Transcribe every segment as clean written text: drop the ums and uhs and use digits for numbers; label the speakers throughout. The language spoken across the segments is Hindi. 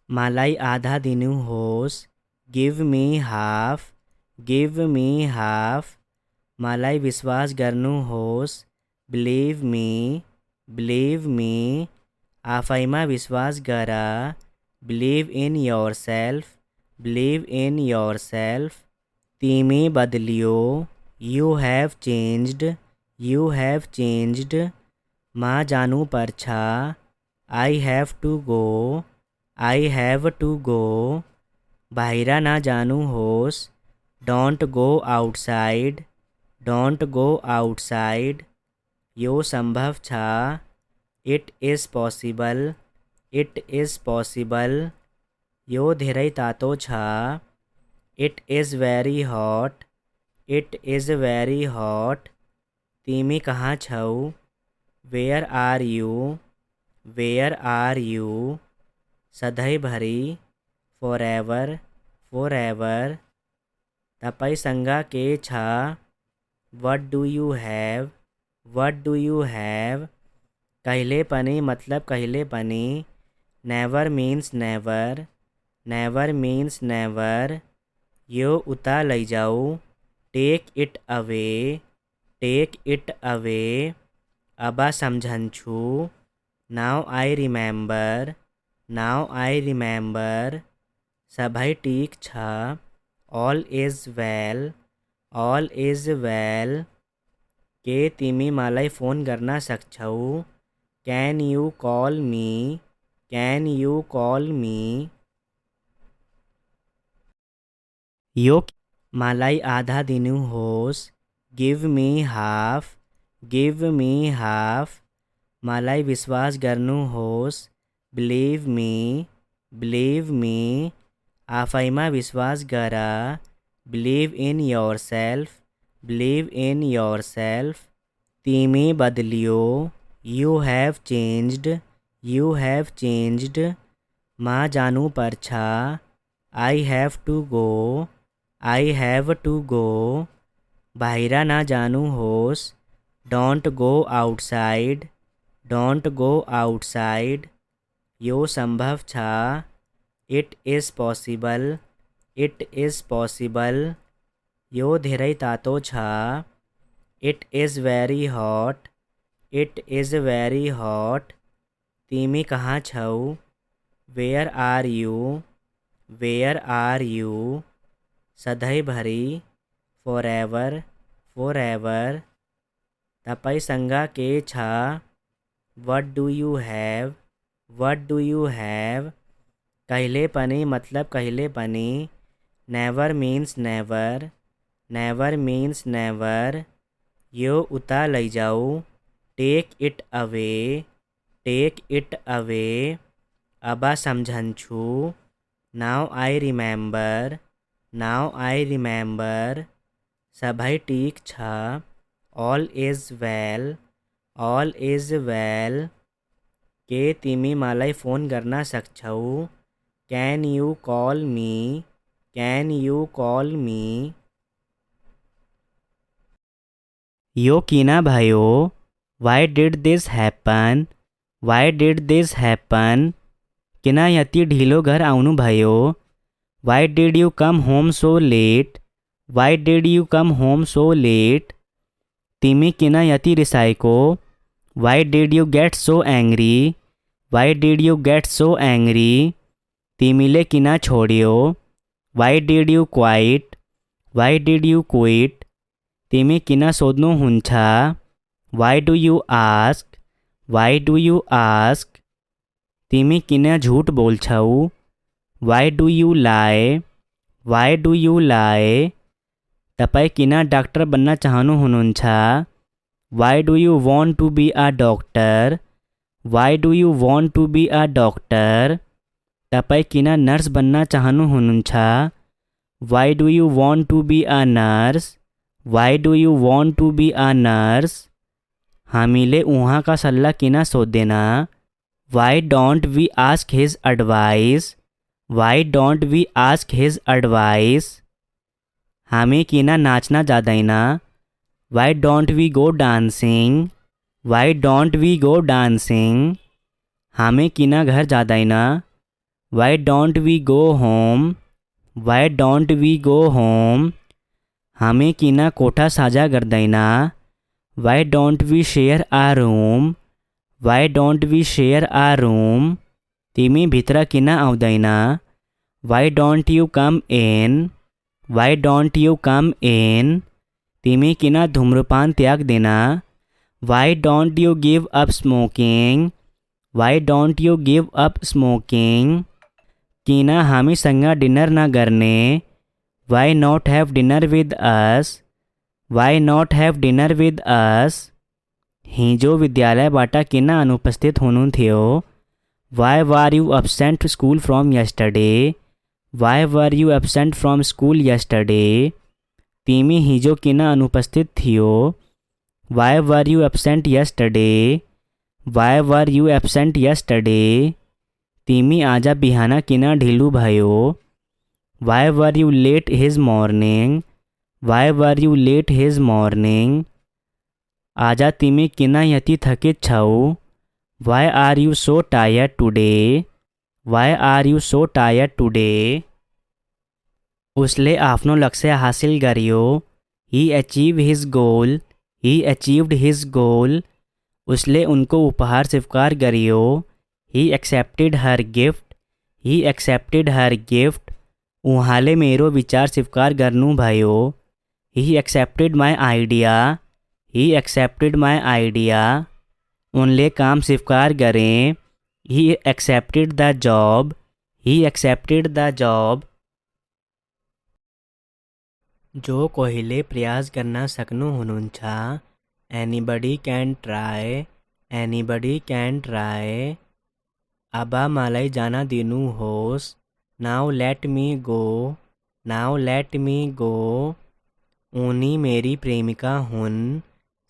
Speaker 1: मलाई आधा दिनु होस्, give me half, give me half. मलाई विश्वास गर्नुहोस्, बिलिभ मी, बिलिभ मी। आफैमा विश्वास गर, believe in yourself, believe in yourself. तिमी बदलियो, you have changed, you have changed. म जानु पर्छ, I have to go, I have to go. बाहिर नजानुहोस्, don't go outside, don't go outside. यो सम्भव छ, it is possible, it is possible. यो धेरै तातो छ, it is very hot, it is very hot. तिमी कहाँ छौ, where are you, where are you. सधैँभरि, फॉरएवर, फॉरएवर। तपाईसँग के छ, what do you have, what do you have. कहिले पनि मतलब कहिले पनि, never means never, never means never. यो उता लैजाऊ, take it away, take it away. अब सम्झन्छु, now I remember, now I remember. सबै ठीक छ, all is well, all is well. के तिमी मलाई फोन गर्न सक्छौ, can you call me, can you call me. यो मलाई आधा दिनुहोस्, give me half, give me half. मलाई विश्वास गर्नुहोस्, बिलिभ मी, बिलिभ मी। आफैमा विश्वास गर, believe in yourself, believe in yourself. तिमी बदलियो, you have changed, you have changed. म जानु पर्छ, I have to go, I have to go. बाहिर नजानुहोस्, don't go outside, don't go outside. यो सम्भव छ, it is possible, it is possible. यो धेरै तातो छ, it is very hot, it is very hot. तिमी कहाँ छौ, where are you, where are you. सधैँभरि, फॉरएवर, फॉरएवर। तपाईसँग के छ, what do you have, what do you have. कहिले पनि मतलब कहिले पनि, never means never, never means never. यो उता लैजाऊ, take it away, take it away. अब सम्झन्छु, now I remember, now I remember. सबै ठीक छ, all is well, all is well. के तिमी मलाई फोन गर्न सक्छौ, can you call me, can you call me. यो किन भयो, why did this happen, Y did this happen. किन यति ढिलो घर आउनुभयो, why did you come home so late, why did you come home so late. तिमी किन यति रिसाएको, why did you get so angry, why did you get so angry. तिमीले किन छोड्यो, why did you quite, why did you quit. तिमी किन सोध्नुहुन्छ, why do you ask, why do you ask. तिमी किन झुट बोल्छौ, वाइ डू यू लाए, वाइ डू यू लाए। तपाईँ किन डाक्टर बन्न चाहनुहुन्छ, why do you want to be a doctor, why do you want to be a doctor. तपाईँ किन नर्स बन्न चाहनुहुन्छ, why do you want to be a nurse, why do you want to be a nurse. हामीले उहाँका सल्लाह किन सोध्दैन, why don't we ask his advice, why don't we ask his advice. हामी किन नाच्न जाँदैन, why don't we go dancing, why don't we go dancing. हामी किन घर जाँदैन, Why don't we go home? Why don't we go home? हामी किन कोठा साझा गर्दैना? Why don't we share our room? Why don't we share our room? तिमी भित्र किन आउँदैना? Why don't you come in? Why don't you come in? तिमी किन धूम्रपान त्याग्दैना? Why don't you give up smoking? Why don't you give up smoking? किन हामीसँग डिनर नगर्ने? Why not have dinner with us? Why not have dinner with us? हिजो विद्यालयबाट किन अनुपस्थित हुनुहुन्थ्यो? Why were you absent school from yesterday? Why were you absent from school yesterday? तिमी हिजो किन अनुपस्थित थियो? Why were you absent yesterday? Why were you absent yesterday? तिमी आज बिहान किन ढिलो भयो? Why were you late this morning? Why were you late this morning? आज तिमी किन यति थकित छौ? Why are you so tired today? Why are you so tired today? उसले आफ्नो लक्ष्य हासिल गर्यो. He achieved his goal. He achieved his goal. उसले उनको उपहार स्वीकार गर्यो. He accepted her gift. He accepted her gift. उहाँले मेरो विचार स्वीकार गर्नुभयो. He accepted my idea. He accepted my idea. उनले काम स्वीकार गरें. He accepted the job. He accepted the job. जो कोहीले प्रयास गर्न सक्नुहुनुहुन्छ. Anybody can try. Anybody can try. अब मलाई जान दिनुहोस्. Now let me go. Now let me go. उनी मेरी प्रेमिका हुन्.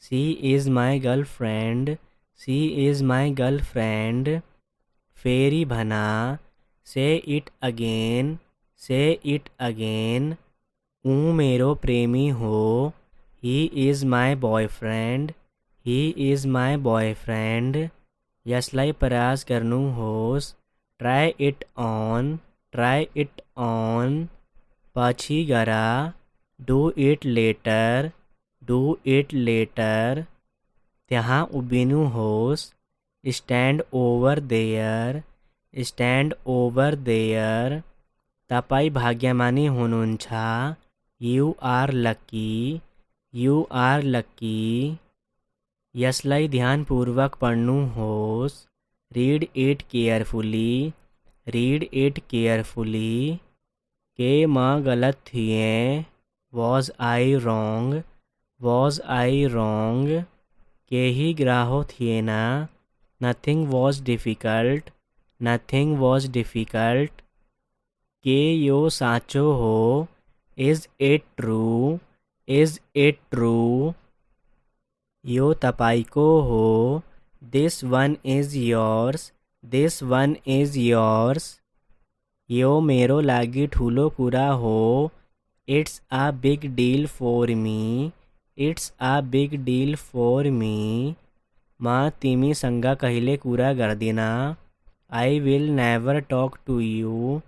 Speaker 1: She is my girlfriend. She is my girlfriend. फेरि भना. Say it again. Say it again. ऊ मेरो प्रेमी हो. He is my boyfriend. He is my boyfriend. यसलाई प्रयास गर्नुहोस्. Try it on. Try it on. पछि गरा. Do it later. Do it later. त्यहाँ उभिनुहोस्. Stand over there. Stand over there. तपाईँ भाग्यमानी हुनुहुन्छ. You are lucky. You are lucky. यसलाई ध्यानपूर्वक पढ्नुहोस्. Read it carefully. Read it carefully. के म गलत थिएँ? Was I wrong? Was I wrong? केही ग्राहो थिएन. Nothing was difficult. Nothing was difficult. के यो साँचो हो? Is it true? Is it true? यो तपाईको हो. This one is yours. This one is yours. यो मेरो लागि ठुलो कुरा हो. It's a big deal for me. It's a big deal for me. म तिमीसँग कहिले कुरा गर्दिन. I will never talk to you.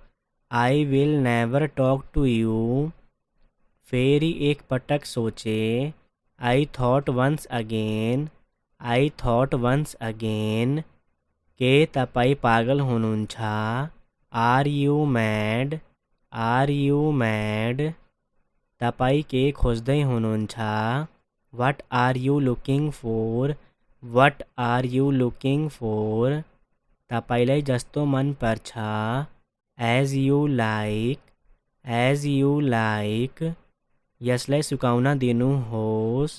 Speaker 1: I will never talk to you. फेरि एक पटक सोचे. I thought once again. I thought once again. के तपाईँ पागल हुनुहुन्छ? Are you mad? Are you mad? तपाईँ के खोज्दै हुनुहुन्छ? What are you looking for? What are you looking for? तपाईँलाई जस्तो मन पर्छ. As you like. As you like. यसलाई सुकाउन दिनुहोस्.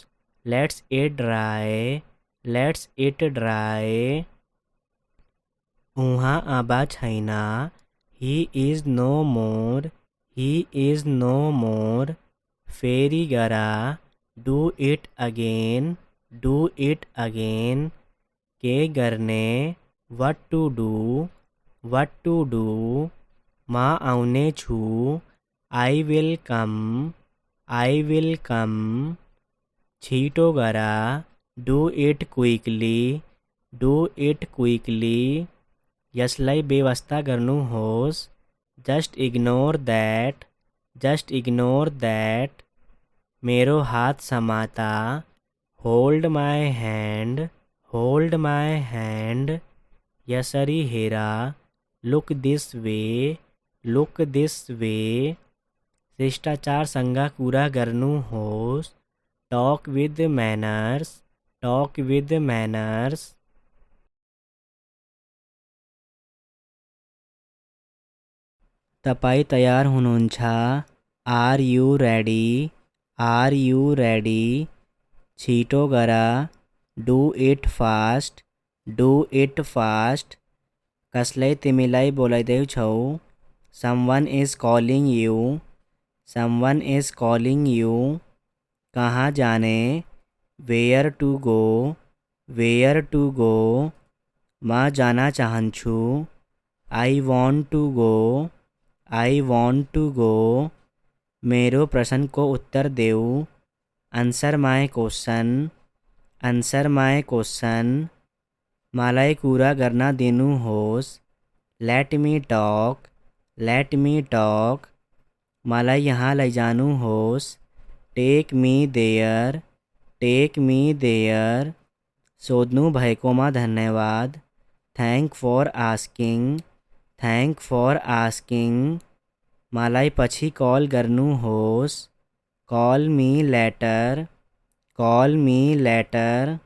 Speaker 1: Let's it dry. Let's it dry. उहाँ अब छैन. He is no more. He is no more. फेरि गरा. Do it again. Do it again. के गर्ने? What to do? What to do? म आउने छु. I will come. I will come. छिटो गरा. Do it quickly. Do it quickly. यसलाई बेवास्ता गर्नुहोस्, just ignore that, just ignore that. मेरो हाथ समाता, hold my hand, hold my hand. यसरी हेरा, look this way, look this way. शिष्टाचारसँग कुरा गर्नुहोस्, talk with manners, talk with manners. तपाईँ तयार हुनुहुन्छ? Are you ready, are you ready. छिटो गर, do it fast, do it fast. कसले तिमीलाई बोलाइँदैछौ? Someone is calling you, someone is calling you. कहाँ जाने? Where to go, where to go. म जाना चाहन्छु, I want to go, I want to go. मेरो प्रश्नको उत्तर देऊ, answer my question, answer my question. मलाई कुरा गर्न दिनुहोस्, let me talk, let me talk. मलाई यहाँ लैजानुहोस्, take me there, take me there. सोध्नु भएकोमा धन्यवाद, thank for asking, thank for asking. मलाई पछि कॉल गर्नुहोस्, call me later, call me later.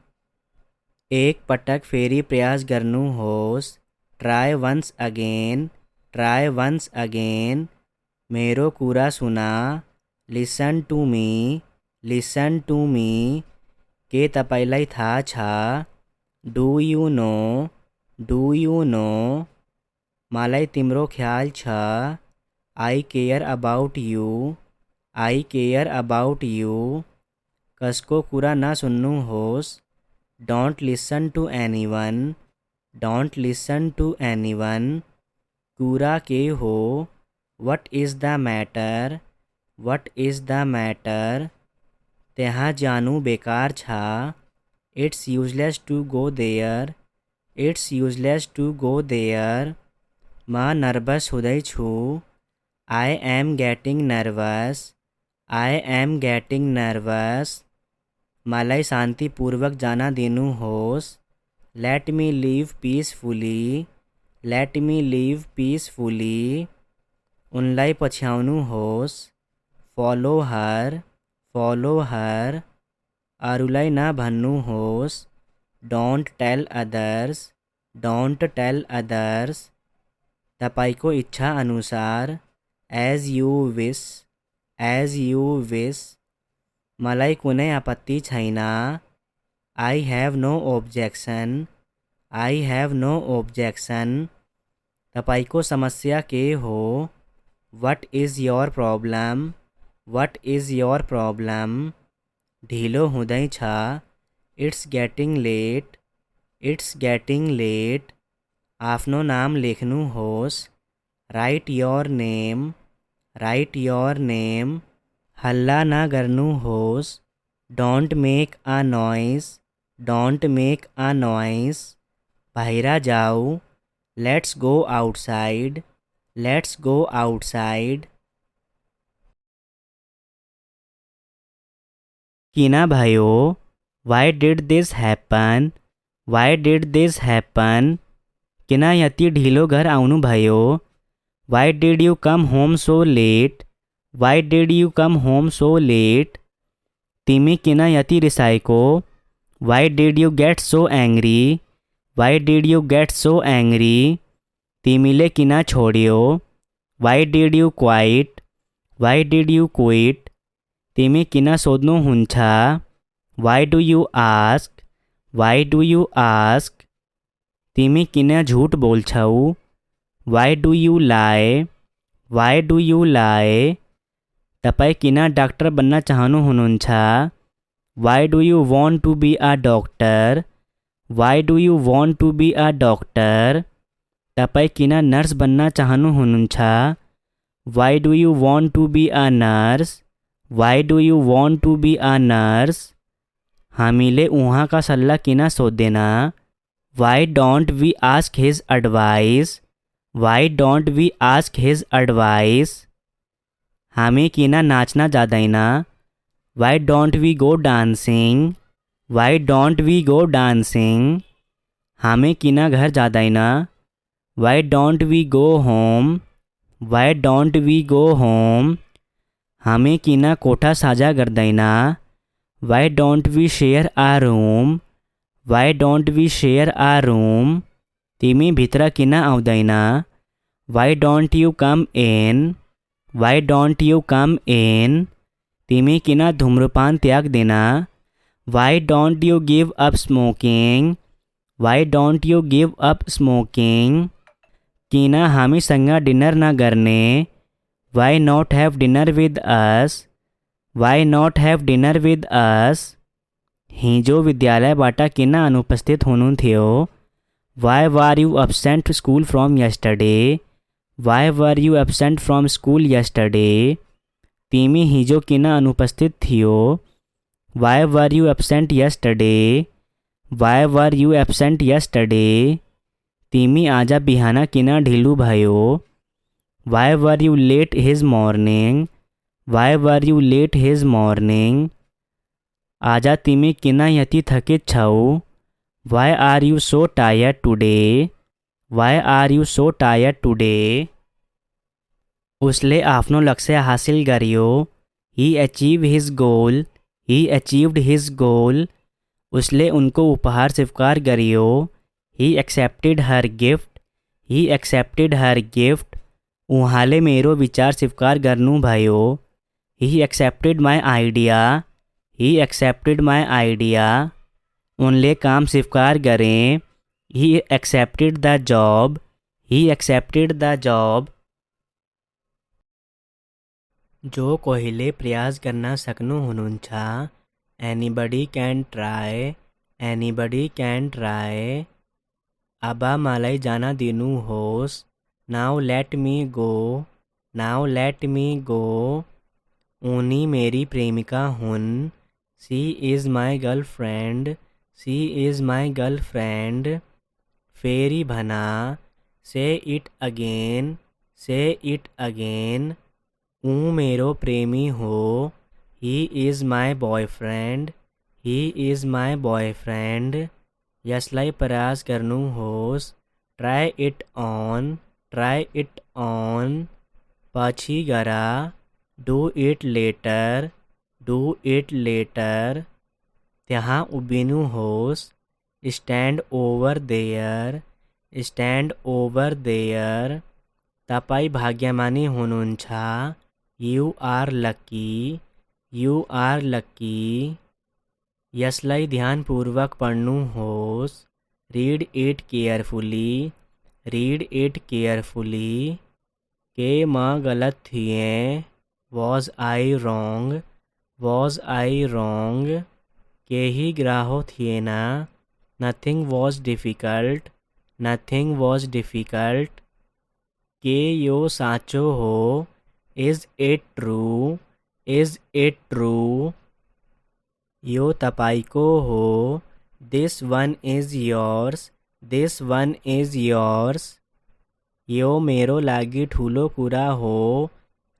Speaker 1: एक पटक फेरि प्रयास गर्नुहोस्, try once again, try once again. मेरो कुरा सुना, listen to me, listen to me. के तपाईलाई थाहा छ? Do you know, do you know. मलाई तिम्रो ख्याल छ, I care about you, I care about you. कसको कुरा नसुन्नुहोस्, don't listen to anyone, don't listen to anyone. कुरा के हो? What is the matter, what is the matter. त्यहाँ जानु बेकार छ, it's useless to go there, it's useless to go there. म नर्भस हुँदैछु, I am getting nervous, I am getting nervous. मलाई शान्तिपूर्वक जान दिनुहोस्, let me live peacefully, let me live peacefully. उनलाई पछ्याउनुहोस्, फॉलो हर, फॉलो हर। अरूलाई नभन्नुहोस्, don't tell others, don't tell others. तपाईको इच्छा अनुसार, as you wish, as you wish. मलाई कुनै आपत्ति छैन, I have no objection, I have no objection. तपाईको समस्या के हो? What is your problem, what is your problem. ढिलो हुँदैछ, it's getting late, it's getting late. आफ्नो नाम लेख्नुहोस्, write your name, write your name. हल्ला नगर्नुहोस्, don't make a noise, don't make a noise. बाहिर जाऊ, let's go outside, let's go outside. किन भयो? Why did this happen, why did this happen. किन यति ढिलो घर आउनुभयो? Why did you come home so late, why did you come home so late. तिमी किन यति रिसाएको? Why did you get so angry, why did you get so angry. तिमीले किन छोड्यो? Why did you quite, why did you quit. तिमी किन सोध्नुहुन्छ? Why do you ask, why do you ask. तिमी किन झूठ बोल्छौ? Why do you lie, why do you lie. तपाईँ किन डाक्टर बन्न चाहनुहुन्छ? Why do you want to be a doctor, why do you want to be a doctor. तपाईँ किन नर्स बन्न चाहनुहुन्छ? Why do you want to be a nurse, why do you want to be a nurse. हामीले उहाँका सल्लाह किन सोध्दैन? Why don't we ask his advice? Why don't we ask his advice? हामी किन नाच्न जाँदैन? Why don't we go dancing? Why don't we go dancing? हामी किन घर जाँदैन? Why don't we go home? Why don't we go home? हामी किन कोठा साझा गर्दैन? Why don't we share our room? Why don't we share our room? तिमी भित्र किन आउँदैन? Why don't you come in? Why don't you come in? तिमी किन धूम्रपान त्याग्दैन? Why don't you give up smoking? Why don't you give up smoking? किन हामीसँग डिनर नगर्ने? Why not have dinner with us? Why not have dinner with us? हिजो विद्यालयबाट किन अनुपस्थित हुनुहुन्थ्यो? Why were you absent school from yesterday? Why were you absent from school yesterday? तिमी हिजो किन अनुपस्थित थियो? Why were you absent yesterday? Why were you absent yesterday? तिमी आज बिहान किन ढिलो भयो? Why were you late his morning? Why were you late his morning? आज तिमी किन यति थकित छौ? Why are you so tired today? Why are you so tired today? उसले आफ्नो लक्ष्य हासिल गर्यो. He achieved his goal. He achieved his goal. उसले उनको उपहार स्वीकार गर्यो. He accepted her gift. He accepted her gift. उहाँले मेरो विचार स्वीकार गर्नुभयो. He accepted my idea. He accepted my idea. उनले काम स्वीकार गरें. He accepted the job. He accepted the job. जो कोहीले प्रयास गर्न सक्नुहुनुहुन्छ. Anybody can try. Anybody can try. अब मलाई जान दिनुहोस्. Now let me go. Now let me go. उनी मेरी प्रेमिका हुन्. She is my girlfriend. She is my girlfriend. फेरि भना. Say it again. Say it again. ऊ मेरो प्रेमी हो. He is my boyfriend. He is my boyfriend. यसलाई प्रयास गर्नुहोस्. Try it on. Try it on. पछि गरा. Do it later. Do it later. त्यहाँ उभिनुहोस्. Stand over there. Stand over there. तपाईँ भाग्यमानी हुनुहुन्छ. You are lucky. You are lucky. यसलाई ध्यानपूर्वक पढ्नुहोस्. Read it carefully. Read it carefully. के म गलत थिएँ? Was I wrong? Was I wrong? केही ग्राह्य थिएन. Nothing was difficult. Nothing was difficult. के यो साँचो हो? Is it true? Is it true? यो तपाईको हो. This one is yours. This one is yours. यो मेरो लागि ठुलो कुरा हो.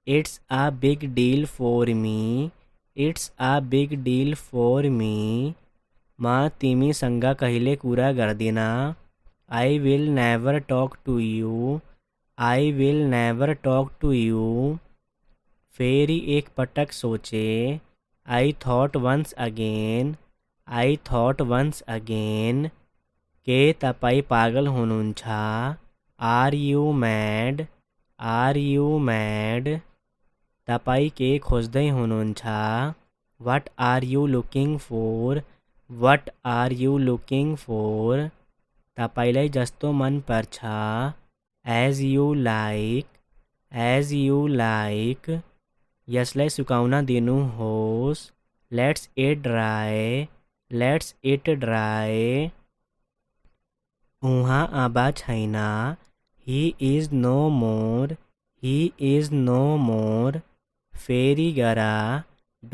Speaker 1: It's a big deal for me. It's a big deal for me. म तिमीसँग कहिले कुरा गर्दिन. I will never talk to you. I will never talk to you. फेरि एक पटक सोचे. I thought once again. I thought once again. के तपाईँ पागल हुनुहुन्छ? Are you mad? Are you mad? तपाईँ के खोज्दै हुनुहुन्छ? What are you looking for? What are you looking for? तपाईँलाई जस्तो मन पर्छ. As you like. As you like. यसलाई सुकाउन दिनुहोस्. Let's it dry. Let's it dry. उहाँ अब छैन. He is no more. He is no more. फेरि गरा.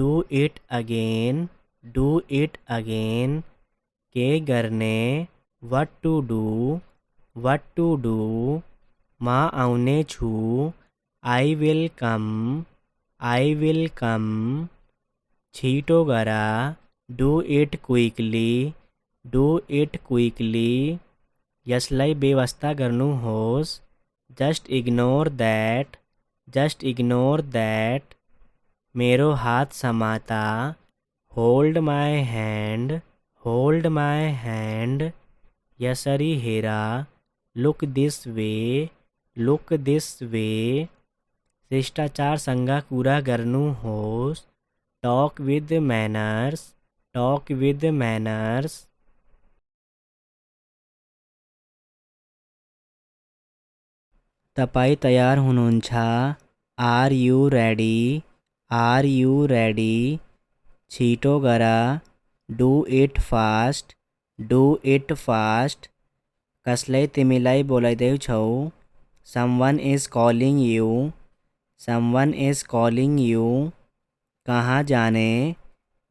Speaker 1: Do it again. Do it again. के गर्ने? what to do, what to do, म आउने छु, I will come, I will come, छिटो गरा, do it quickly, do it quickly, यसलाई बेवास्ता गर्नुहोस्, just ignore that, just ignore that, मेरो हात समाता, hold my hand, hold my hand, यसरी Hera, look this way, look this way, शिष्टाचारसँग कुरा गर्नुहोस्, talk with manners, talk with manners, तपाईँ तयार हुनुहुन्छ, are you ready, are you ready, छिटो गरा, do it fast, do it fast, कसलाई तिमीलाई बोलाइदैछौ, someone is calling you, someone is calling you, कहाँ जाने,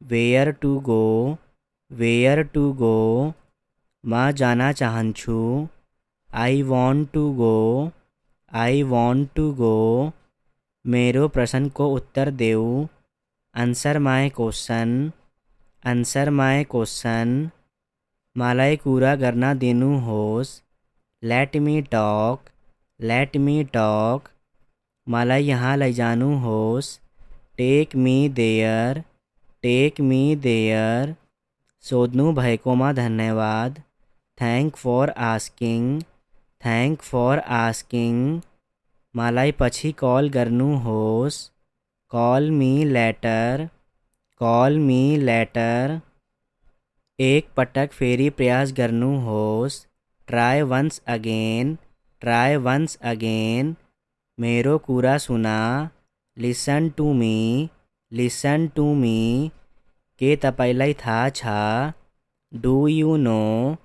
Speaker 1: where to go, where to go, म जान चाहन्छु, I want to go, I want to go, मेरो प्रश्नको उत्तर देऊ, answer my question, answer my question, मलाई कुरा गर्न दिनुहोस्, let me talk, let me talk, मलाई यहाँ लैजानुहोस्, take me there, take me there, सोध्नु भएकोमा धन्यवाद, thank for asking, thank for asking, मलाई पछि कल गर्नुहोस्, call me later, call me later, एक पटक फेरि प्रयास गर्नुहोस्, try once again, try once again, मेरो कुरा सुना, listen to me, listen to me, के तपाईलाई थाहा छ, do you know,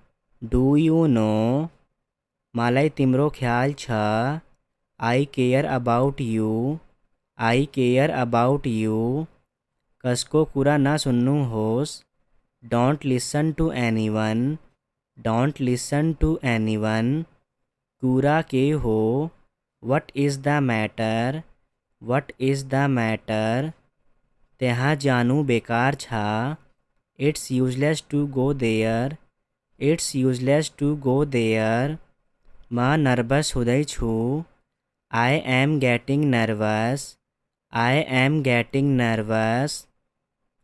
Speaker 1: do you know, मलाई तिम्रो ख्याल छ, I care about you, I care about you, कसको कुरा नसुन्नुहोस्, don't listen to anyone, don't listen to anyone, कुरा के हो, what is the matter, what is the matter, त्यहाँ जानु बेकार छ, it's useless to go there, it's useless to go there, म नर्भस हुँदैछु, I am getting nervous, I am getting nervous,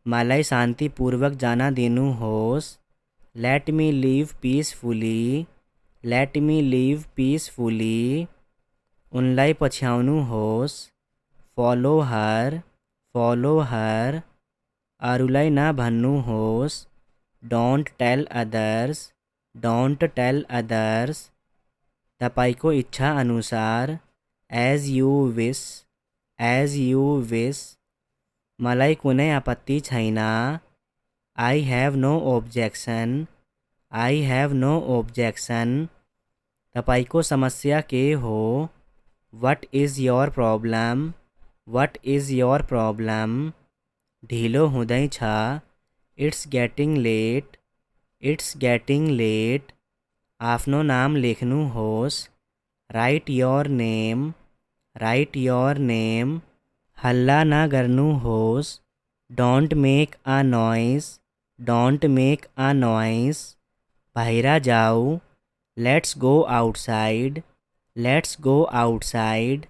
Speaker 1: मलाई शान्तिपूर्वक जान दिनुहोस्, let me live peacefully, let me live peacefully, उनलाई पछ्याउनुहोस्, follow her, follow her, अरूलाई नभन्नुहोस्, don't tell others, don't tell others, तपाईको इच्छा अनुसार, as you wish, as you wish, मलाई कुनै आपत्ति छैन, I have no objection, I have no objection, तपाईको समस्या के हो, what is your problem, what is your problem, ढिलो हुँदैछ, it's getting late, it's getting late, आफ्नो नाम लेख्नुहोस्, write your name, write your name, हल्ला न गर्नुहोस्, don't make a noise, don't make a noise, बाहिर जाऊ, let's go outside, let's go outside,